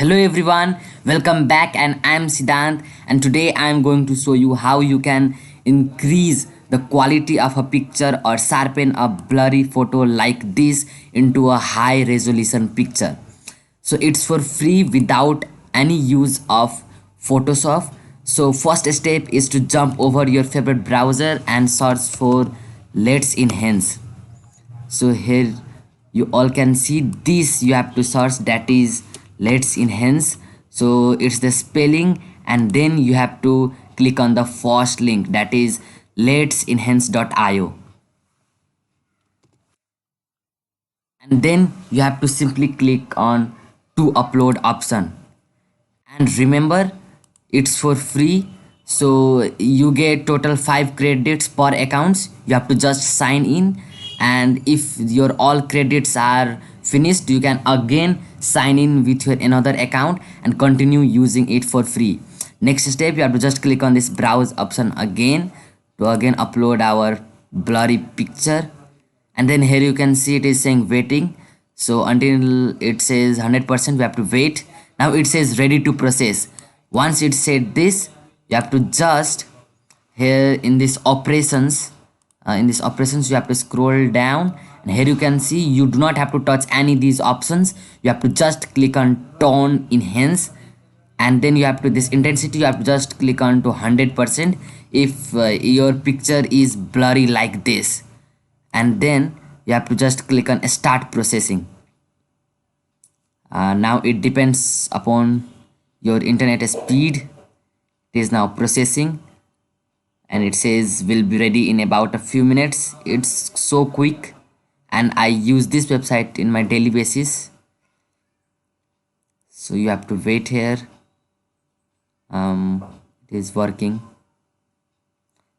Hello everyone, welcome back and I am Siddhant and today I am going to show you how you can increase the quality of a picture or sharpen a blurry photo like this into a high resolution picture. So it's for free without any use of Photoshop. So first step is to jump over your favorite browser and search for Let's Enhance. So here you all can see this, you have to search, that is Let's Enhance. So it's the spelling and then you have to click on the first link, that is let'senhance.io, and then you have to simply click on to upload option. And remember, it's for free, so you get total 5 credits per accounts. You have to just sign in, and if your all credits are finished, you can again sign in with your another account and continue using it for free. Next step, you have to just click on this browse option again to again upload our blurry picture, and then here you can see it is saying waiting. So until it says 100% we have to wait. Now it says ready to process. Once it said this, you have to just here in this operations, you have to scroll down, and here you can see you do not have to touch any of these options. You have to just click on tone enhance, and then you have to this intensity, you have to just click on to 100% if your picture is blurry like this, and then you have to just click on start processing. Now it depends upon your internet speed. It is now processing and it says will be ready in about a few minutes. It's so quick and I use this website in my daily basis, so you have to wait here. It is working.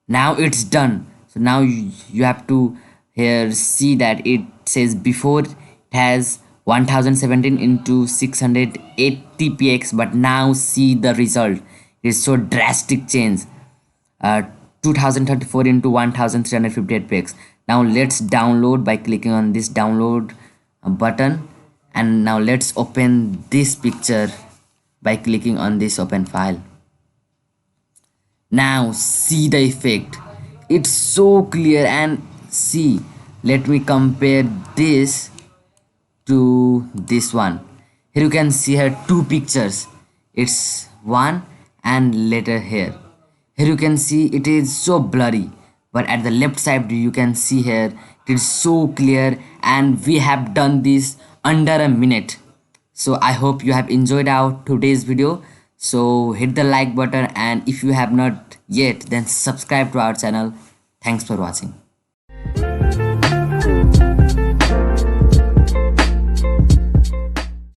Now it's done. So now you have to here see that it says before it has 1017 into 680 px, but now see the result. It's so drastic change. 2034 into 1358 px. Now let's download by clicking on this download button, and now let's open this picture by clicking on this open file. Now see the effect, it's so clear. And see, let me compare this to this one. Here you can see here two pictures, it's one and later here you can see it is so blurry, but at the left side you can see here it is so clear, and we have done this under a minute. So I hope you have enjoyed our today's video. So hit the like button, and if you have not yet, then subscribe to our channel. Thanks for watching.